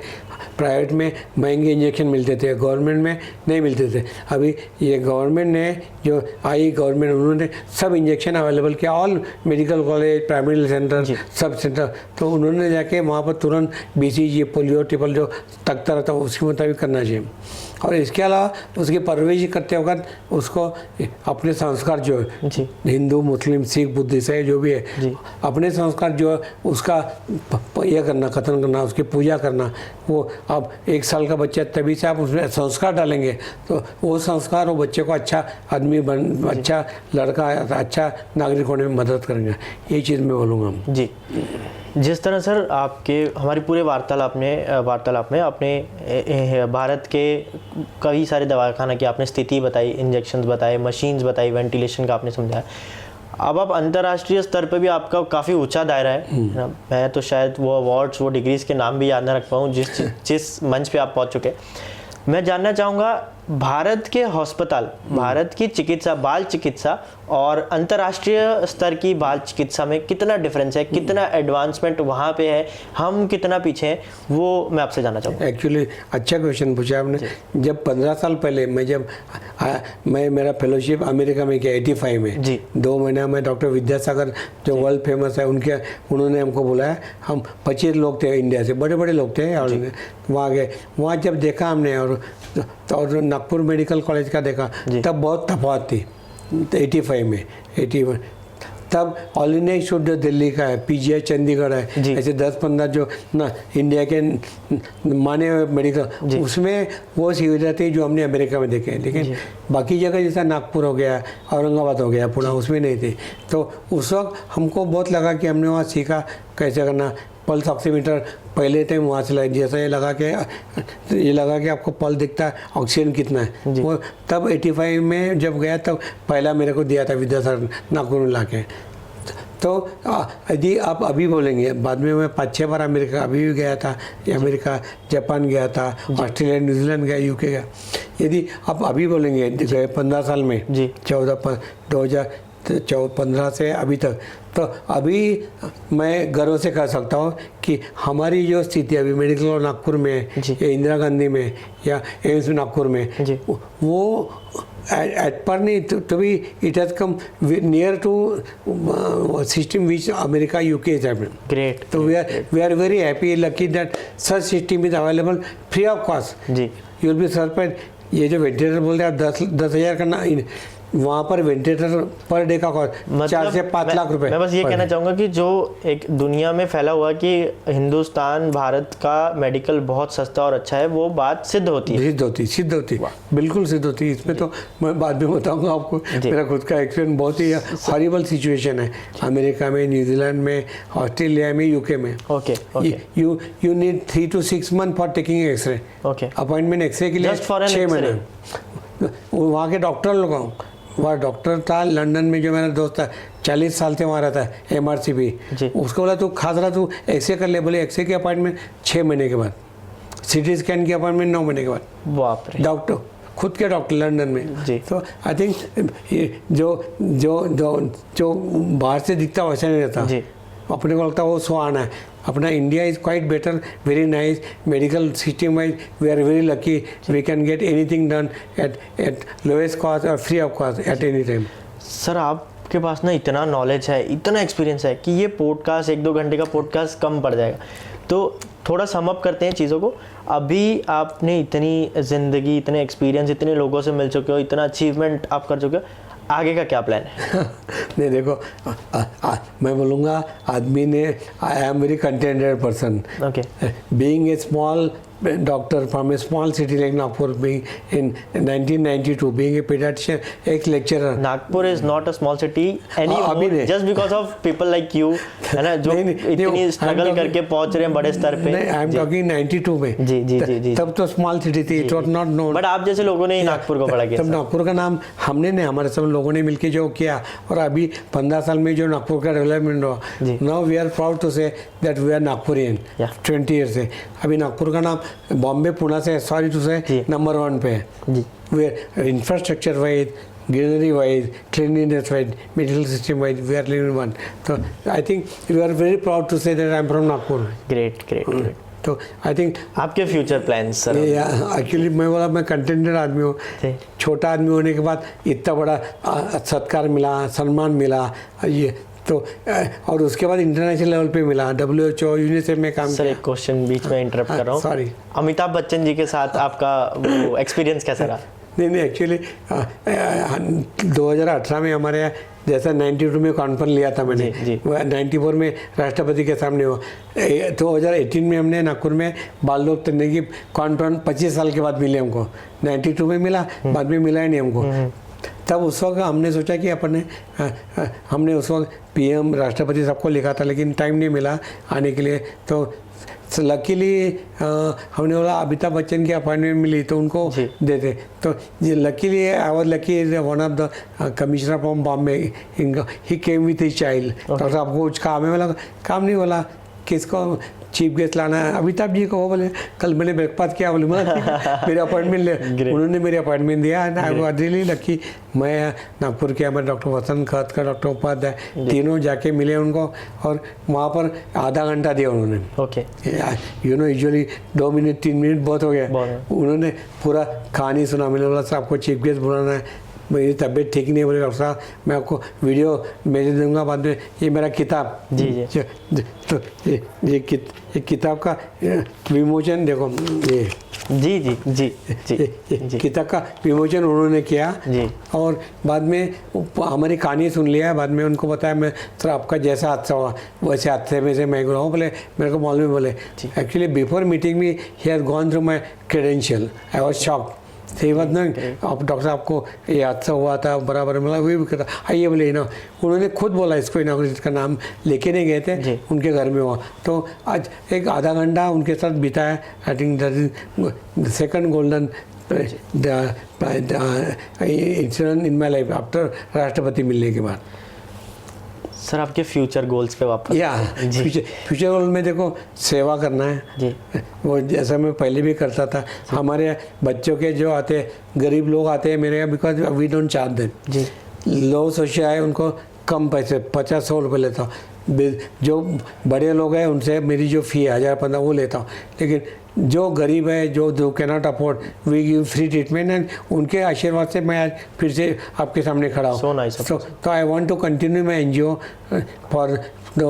प्राइवेट में महंगे इंजेक्शन मिलते थे, गवर्नमेंट में नहीं मिलते थे। अभी ये गवर्नमेंट ने जो आई गवर्नमेंट, उन्होंने सब इंजेक्शन अवेलेबल किया, all medical college, primary centre, sub centre. तो उन्होंने जाके वहाँ पर तुरंत BCG, पोलियो, ट्रिपल जो तकता रहता है उसके मुताबिक करना चाहिए। और इसके अलावा उसकी परवरिश करते वक्त उसको अपने संस्कार जो है, हिंदू, मुस्लिम, सिख, बुद्धिस्ट है जो भी है, अपने संस्कार जो है उसका यह करना, कथन करना, उसकी पूजा करना। वो अब 1 साल का बच्चा, तभी से आप उसमें संस्कार डालेंगे तो वो संस्कार वो बच्चे को अच्छा आदमी अच्छा लड़का, अच्छा नागरिक होने में मदद करेंगे। ये चीज़ मैं बोलूँगा। जी, जिस तरह सर आपके हमारी पूरे वार्तालाप में आपने भारत के कई सारे दवाखाना की आपने स्थिति बताई, इंजेक्शन्स बताए, मशीन्स बताई, वेंटिलेशन का आपने समझाया। अब आप अंतर्राष्ट्रीय स्तर पे भी आपका काफ़ी ऊंचा दायरा है ना। मैं तो शायद वो अवार्ड्स, वो डिग्रीज के नाम भी याद ना रख पाऊँ जिस मंच पे आप पहुंच चुके। मैं जानना चाहूँगा भारत के अस्पताल, भारत की चिकित्सा, बाल चिकित्सा और अंतर्राष्ट्रीय स्तर की बाल चिकित्सा में कितना डिफरेंस है, कितना एडवांसमेंट वहाँ पे है, हम कितना पीछे हैं, वो मैं आपसे जानना चाहूँगा। एक्चुअली अच्छा क्वेश्चन पूछा आपने। जब 15 साल पहले मैं मेरा फेलोशिप अमेरिका में किया 85 में, 2 महीना में डॉक्टर विद्यासागर जो वर्ल्ड फेमस है उन्होंने हमको बुलाया। हम 25 लोग थे इंडिया से, बड़े बड़े लोग थे, और वहाँ गए। वहाँ जब देखा हमने और नागपुर मेडिकल कॉलेज का देखा, तब बहुत तफावत थी 85 में। 81 तब ऑल इंडिया इंस्टीट्यूट जो दिल्ली का है, PGI चंडीगढ़ है, ऐसे 10-15 जो ना इंडिया के माने मेडिकल, उसमें वो सुविधा थी जो हमने अमेरिका में देखे। लेकिन बाकी जगह जैसा नागपुर हो गया, औरंगाबाद हो गया, पुणे, उसमें नहीं थी। तो उस वक्त हमको बहुत लगा कि हमने वहाँ सीखा कैसे करना। पल्स ऑक्सीमीटर पहले टाइम वहाँ से लाए, जैसा ये लगा कि आपको पल्स दिखता है, ऑक्सीजन कितना है। वो तब 85 में जब गया तब पहला मेरे को दिया था विद्यासागर नागपुर में लाके। तो यदि आप अभी बोलेंगे, बाद में मैं 5-6 बार अमेरिका अभी भी गया था, अमेरिका, जापान गया था, ऑस्ट्रेलिया, न्यूजीलैंड गया, UK गया। यदि आप अभी बोलेंगे 15 साल में, 2015 से अभी तक, तो अभी मैं गर्व से कह सकता हूँ कि हमारी जो स्थिति अभी मेडिकल और नागपुर में या इंदिरा गांधी में या एम्स नागपुर में, वो एट पर नहीं तो भी it has come near to system which America, UK is having. Great. तो we are very happy, lucky that such system is available free of cost. You will be surprise. ये जो ventilator बोल रहे हैं 10,000 का वहाँ पर वेंटिलेटर पर डे का कॉस्ट 4 से 5 लाख रुपए। मैं बस ये कहना चाहूँगा कि जो एक दुनिया में फैला हुआ कि हिंदुस्तान, भारत का मेडिकल बहुत सस्ता और अच्छा है, वो बात सिद्ध होती है। सिद्ध होती बिल्कुल सिद्ध होती है। इसमें तो मैं बाद में बताऊँगा आपको, मेरा खुद का एक्सपीरियंस। बहुत ही हॉरिबल सिचुएशन है अमेरिका में, न्यूजीलैंड में, ऑस्ट्रेलिया में, UK में। You need 3 to 6 months for taking x-ray. Appointment x-ray के लिए 6 महीने। वहाँ के डॉक्टर लोग, वहाँ डॉक्टर था लंदन में जो मेरा दोस्त था, 40 साल से वहाँ रहता है, MRCP। उसको बोला तू खास रहा, तू एक्सरे कर ले। बोले एक्सरे की अपॉइंटमेंट 6 महीने के बाद, CT स्कैन की अपॉइंटमेंट 9 महीने के बाद। बाप रे। डॉक्टर, खुद के डॉक्टर लंदन में। तो आई थिंक जो बाहर से दिखता वैसा नहीं रहता, अपने को लगता है वो सुहाना है। अपना India is quite better, very nice medical system wise. We are very lucky, we can get anything done at lowest cost और free of cost at any time. Sir आपके पास ना इतना नॉलेज है, इतना एक्सपीरियंस है कि ये पॉडकास्ट 1-2 घंटे का पॉडकास्ट कम पड़ जाएगा। तो थोड़ा सम अप करते हैं चीज़ों को। अभी आपने इतनी ज़िंदगी, इतने एक्सपीरियंस, इतने लोगों से मिल चुके हो, इतना अचीवमेंट आप कर चुके हो, आगे का क्या प्लान है? नहीं देखो, मैं बोलूँगा आदमी ने, I am very contented person. Being a small doctor from a small city like Nagpur, being in 1992, being a pediatrician, एक lecturer. Nagpur is not a small city अभी एनी नहीं। Just because of people like you, है ना, जो इतनी struggle करके पहुंच रहे हैं बड़े स्तर पे। आई एम टॉकिंग 92 में। जी जी जी जी। तब तो स्मॉल सिटी थी, it was not known. But आप जैसे लोगों ने ही नागपुर को बड़ा किया। तब नागपुर का नाम हमने नहीं, हमारे सब लोगों ने मिलके जो किया, और अभी 15 साल में जो नागपुर का डेवलपमेंट हुआ, now we are proud to say that we are Nagpurian. 20 year से अभी नागपुर का नाम बॉम्बे पुणे से सॉरी टू से नंबर 1 पे है। We are infrastructure wise, greenery wise, cleanliness wise, medical system wise, we are living one. So I think we are very proud to say that I am from Nagpur. Great, great, great. तो I think आपके future plans sir? Actually मैं बोला, मैं contented आदमी हूँ, छोटा आदमी होने के बाद इतना बड़ा सत्कार मिला, सम्मान मिला, ये तो और उसके बाद इंटरनेशनल लेवल पे मिला, WHO, यूनिसेफ में काम। सर एक क्वेश्चन बीच में इंटरप्ट कर रहा हूँ, सॉरी। अमिताभ बच्चन जी के साथ आपका एक्सपीरियंस कैसा रहा? नहीं एक्चुअली 2018 में हमारे यहाँ जैसा 92 में कॉन्फ्रेंस लिया था मैंने, 94 में राष्ट्रपति के सामने हुआ। 2018 में हमने नागपुर में बाल लोक तकनीक की कॉन्फ्रेंस 25 साल के बाद मिले हमको। 92 में मिला, बाद में मिला ही नहीं हमको। तब उस वक्त हमने सोचा कि हमने उस वक्त PM राष्ट्रपति सबको लिखा था, लेकिन टाइम नहीं मिला आने के लिए। तो लकीली हमने बोला अमिताभ बच्चन की अपॉइंटमेंट मिली तो उनको देते। तो luckily I was lucky, one of the commissioner from Bombay, he came with his child. Doctor साहब को कुछ काम है, बोला काम नहीं, बोला किसको चीफ गेस्ट लाना है, अमिताभ जी को। वो बोले कल मैंने ब्रेकफास्ट किया, बोले मेरे अपॉइंटमेंट ले, उन्होंने मेरी अपॉइंटमेंट दिया। And I was really lucky. मैं नागपुर के हमारे डॉक्टर वसंत खतकर, डॉक्टर उपाध्याय, तीनों जाके मिले उनको, और वहाँ पर आधा घंटा दिया उन्होंने। Okay, you know usually 2 minute 3 minute बहुत हो गया। उन्होंने पूरा कहानी सुना। मैंने बोला साहब आपको चीफ गेस्ट बुलाना है, मेरी तबीयत ठीक नहीं है। बोले डॉक्टर साहब मैं आपको वीडियो भेज दूंगा बाद में, ये मेरा किताब तो ये किताब का विमोचन देखो, ये जी किताब का विमोचन उन्होंने किया। और बाद में हमारी कहानी सुन लिया। बाद में उनको बताया मैं सर आपका जैसा हादसा हुआ वैसे हादसे में से मैं गुजरा हूँ। बोले मेरे को मालूम है। बोले actually before meeting me he has gone through my credential, I was shocked. सही बात ना, आप डॉक्टर साहब को ये हादसा हुआ था बराबर, मतलब वही भी कहता आइए बोले ना, उन्होंने खुद बोला इसको इनॉग्रेशन का नाम लेके नहीं गए थे, उनके घर में हुआ। तो आज एक आधा घंटा उनके साथ बिताया। आई think that is second golden incident in my life after राष्ट्रपति मिलने के बाद। सर आपके फ्यूचर गोल्स पे वापस? या फ्यूचर गोल में देखो सेवा करना है जी। वो जैसा मैं पहले भी करता था। हमारे बच्चों के जो आते गरीब लोग आते हैं मेरे यहाँ, because we don't charge them जी। लो सोशिया है उनको कम पैसे 50-100 रुपये लेता हूँ। जो बड़े लोग हैं उनसे मेरी जो फ़ी है 1000-1500 वो लेता हूँ। लेकिन जो गरीब है, जो can not afford, we give free treatment. And उनके आशीर्वाद से मैं आज फिर से आपके सामने खड़ा हूँ। तो I want to continue my NGO for the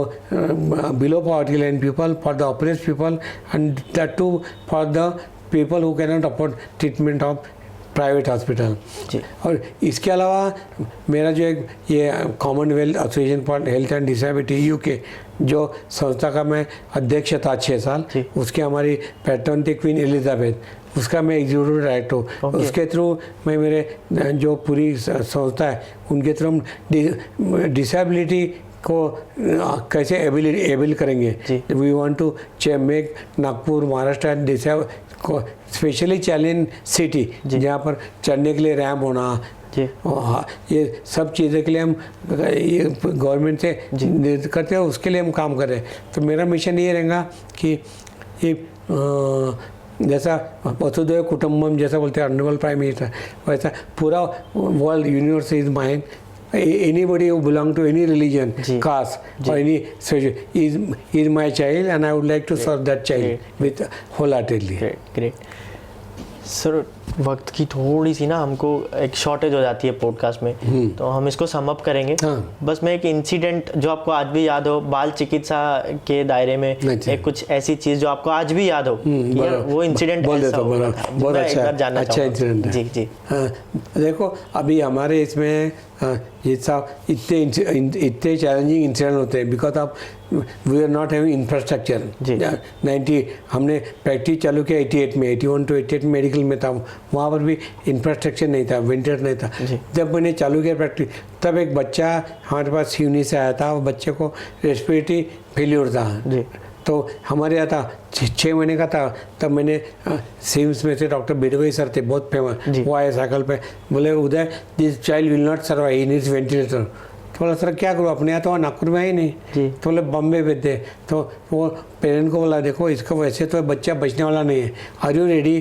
below poverty line people, for the oppressed people, and that too for the people who can not afford treatment of private hospital. और इसके अलावा मेरा जो एक ये Commonwealth Association for Health and Disability UK जो संस्था का मैं अध्यक्ष था 6 साल, उसके हमारी पैटर्न थी क्वीन एलिजाबेथ, उसका मैं एग्जीक्यूटिव डायरेक्टर हूँ। उसके थ्रू मैं मेरे जो पूरी संस्था है उनके थ्रू हम डिसेबिलिटी को कैसे एबल करेंगे। We want to make Nagpur Maharashtra को स्पेशली चैलेंज सिटी, जहाँ पर चढ़ने के लिए रैम्प होना, ये सब चीज़ों के लिए हम ये गवर्नमेंट से करते हैं, उसके लिए हम काम कर रहे हैं। तो मेरा मिशन ये रहेगा कि ये जैसा वसुधैव कुटुंबम जैसा बोलते हैं ऑनरेबल प्राइम मिनिस्टर, वैसा पूरा world universe is mine. Anybody who belong to any religion, caste, or any is my child, and I would like to serve that child with wholeheartedly. Great. Sir, वक्त की थोड़ी सी ना हमको एक shortage हो जाती है पॉडकास्ट में, तो हम इसको सम अप करेंगे। हाँ। बस मैं एक इंसिडेंट जो आपको आज भी याद हो, बाल चिकित्सा के दायरे में एक कुछ ऐसी चीज जो आपको आज भी याद हो, वो इंसिडेंट ऐसा हो, बहुत अच्छा इंसिडेंट है। जी जी। हाँ, देखो अभी हमारे इसमें ये सब इतने चैलेंजिंग इंसिडेंट होते हैं because of we are not having infrastructure. 90 हमने प्रैक्टिस चालू किया 88 में, 81 to 88 मेडिकल में था, वहाँ पर भी इंफ्रास्ट्रक्चर नहीं था, वेंटिलेटर नहीं था। जब मैंने चालू किया प्रैक्टिस तब एक बच्चा हमारे पास सिवनी से आया था, वो बच्चे को रेस्पिरेटरी फेल्योर था जी। तो हमारे यहाँ था 6 महीने का था, तब मैंने सिम्स में से डॉक्टर बिरवई सर थे बहुत फेमस, वो आए साइकिल पे, बोले Uday this child will not survive, he needs ventilator. तो बोला सर क्या करूँ, अपने यहाँ तो नागपुर में ही नहीं। तो बोले बॉम्बे भेज दे। तो वो पेरेंट को बोला देखो इसको वैसे तो बच्चा बचने वाला नहीं है, आर यू रेडी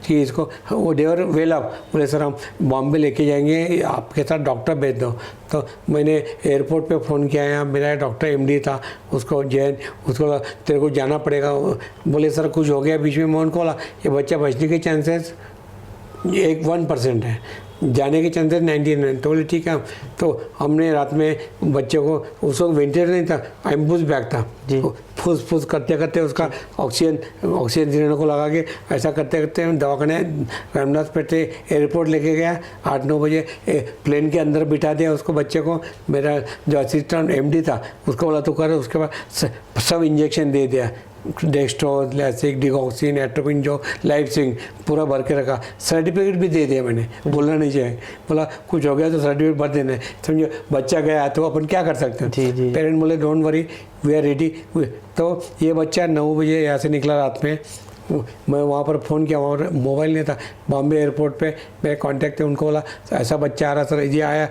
कि इसको, वो देवर वेल अप, बोले सर हम बॉम्बे लेके जाएंगे, आपके साथ डॉक्टर भेज दो। तो मैंने एयरपोर्ट पे फ़ोन किया, यहाँ मेरा डॉक्टर एमडी था, उसको जैन, उसको तेरे को जाना पड़ेगा। बोले सर कुछ हो गया बीच में, मैं उनको बोला ये बच्चा बचने के चांसेस 1% है, जाने के चांसेस 99। तो बोले ठीक है। तो हमने रात में बच्चे को, उसको वेंटिलेटर नहीं था, एम्बुलेंस बैग था, फूस फूस करते करते उसका ऑक्सीजन सिलेंडर को लगा के ऐसा करते करते हम दवाखाने रामदास पेट से एयरपोर्ट लेके गया। 8-9 बजे प्लेन के अंदर बिठा दिया उसको, बच्चे को। मेरा जो असिस्टेंट एमडी था उसको बोला तो कर, उसके बाद सब इंजेक्शन दे दिया, डेक्स्ट्रोज, लैसिक, डिगॉक्सिन, एट्रोपिन, जो लाइफ सिंग पूरा भर के रखा। सर्टिफिकेट भी दे दिया मैंने, बोलना नहीं चाहिए, बोला कुछ हो गया तो सर्टिफिकेट भर देना है, समझो बच्चा गया तो अपन क्या कर सकते हैं। पेरेंट बोले don't worry we are ready. तो ये बच्चा 9 बजे यहाँ से निकला रात में, मैं वहाँ पर फ़ोन किया, वहाँ पर मोबाइल नहीं था, बॉम्बे एयरपोर्ट पे मेरे कांटेक्ट थे, उनको बोला ऐसा बच्चा आ रहा सर, ये आया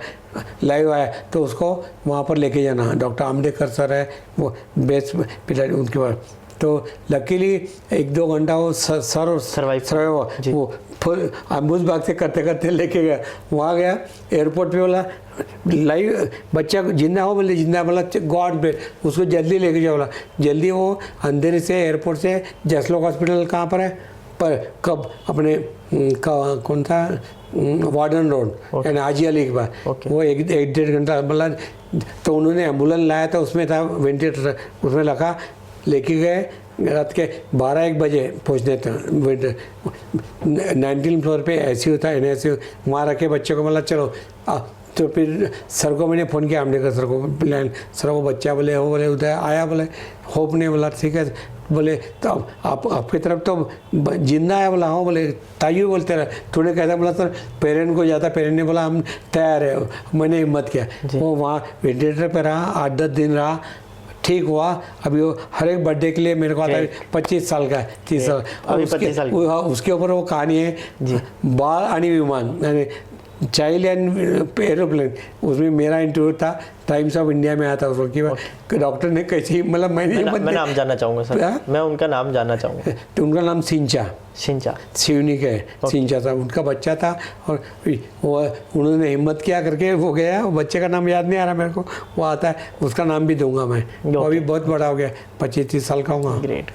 लाइव आया तो उसको वहाँ पर लेके जाना, डॉक्टर आमडेकर सर है वो बेस्ट पिलर उनके पास। तो लकीली 1-2 घंटा वो सर्वाइव वो फुल एम्बुलेंस बाग से करते करते लेके गया, वहाँ गया एयरपोर्ट पे, बोला लाइव बच्चा जिंदा हो, बोले जिंदा, बोला गॉड पे उसको जल्दी लेके जाओ, बोला जल्दी। वो अंधेरी से एयरपोर्ट से जसलोक हॉस्पिटल कहाँ पर है, पर कब अपने कौन था warden road and Haji Ali के पास, वो 1-1.5 घंटा बोला। तो उन्होंने एम्बुलेंस लाया था, उसमें था वेंटिलेटर, उसमें रखा, लेके गए। रात के 12-1 बजे पहुँचने था 19 फ्लोर पे ICU था, NICU, वहाँ रखे बच्चे को, बोला चलो। तो फिर सर को मैंने फ़ोन किया, आमडेकर सर को, सर वो बच्चा बोले हो, बोले उधर आया, बोले होप ने, बोला ठीक है, बोले तो आपकी तरफ तो जिंदा है, बोला हाँ, बोले तायू बोलते रहे, तूने कैसा, बोला सर पेरेंट को जाता, पेरेंट ने बोला हम तैयार है, मैंने हिम्मत किया। वो वहाँ वेंटिलेटर पर रहा, 8-10 दिन रहा, ठीक हुआ। अभी वो हर एक बर्थडे के लिए मेरे को आता है, 25 साल का, 30 साल, और उसके ऊपर वो कहानी है बाल आणि विमान, चाइल्ड एंड एरोप्लेन, उसमें मेरा इंटरव्यू था, टाइम्स ऑफ इंडिया में आया था उस वक्त की। डॉक्टर ने कैसी, मतलब मैं नाम जानना चाहूँगा सर, मैं उनका नाम जानना चाहूँगा। तो उनका नाम सिंचा सिवनी का है, सिंचा था, उनका बच्चा था, और वो उन्होंने हिम्मत किया करके वो गया, वो बच्चे का नाम याद नहीं आ रहा मेरे को, वो आता है, उसका नाम भी दूंगा मैं, वो अभी बहुत बड़ा हो गया, 25-30 साल का होगा। ग्रेट।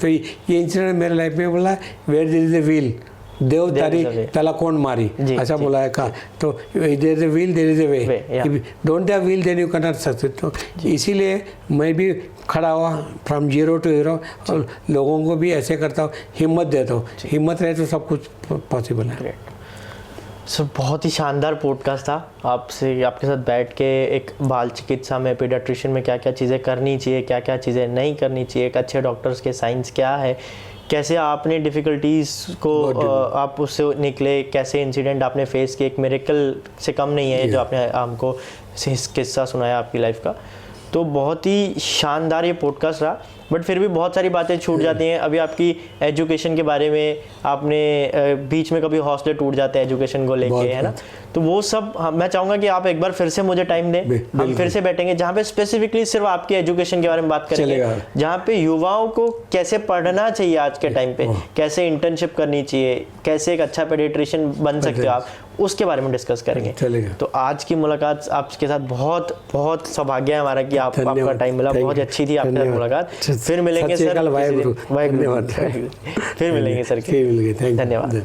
तो ये इंसिडेंट मेरे लाइफ में, बोला where there is a will देव तारी तला कौन मारी, ऐसा बोला है का। तो there is a will there is a way, don't have will then you can not succeed. तो इसीलिए मैं भी खड़ा हुआ फ्रॉम 0 to हीरो, और लोगों को भी ऐसे करता हूँ, हिम्मत देता हूँ, हिम्मत रहे तो सब कुछ पॉसिबल है। सर बहुत ही शानदार पॉडकास्ट था, आपसे आपके साथ बैठ के एक बाल चिकित्सा में, पीडियाट्रिशियन में क्या क्या चीज़ें करनी चाहिए, क्या क्या चीज़ें नहीं करनी चाहिए, एक अच्छे डॉक्टर्स के साइंस क्या है, कैसे आपने डिफ़िकल्टीज़ को आप उससे निकले, कैसे इंसिडेंट आपने फेस किए, एक मिरेकल से कम नहीं है जो आपने हमको किस्सा सुनाया आपकी लाइफ का। तो बहुत ही शानदार ये पॉडकास्ट रहा, बट फिर भी बहुत सारी बातें छूट जाती हैं। अभी आपकी एजुकेशन के बारे में आपने बीच में कभी हौसले टूट जाते हैं एजुकेशन को लेके, है ना, तो वो सब मैं चाहूँगा कि आप एक बार फिर से मुझे टाइम दें, हम फिर से बैठेंगे जहाँ पे स्पेसिफिकली सिर्फ आपके एजुकेशन के बारे में बात करेंगे, जहाँ पे युवाओं को कैसे पढ़ना चाहिए आज के टाइम पे, कैसे इंटर्नशिप करनी चाहिए, कैसे एक अच्छा पेडियाट्रिशियन बन सकते हो आप, उसके बारे में डिस्कस करेंगे। तो आज की मुलाकात आपके साथ बहुत बहुत सौभाग्य है हमारा कि आपका टाइम मिला, बहुत अच्छी थी आपके साथ मुलाकात। फिर मिलेंगे सर, धन्यवाद। फिर मिलेंगे सर, धन्यवाद।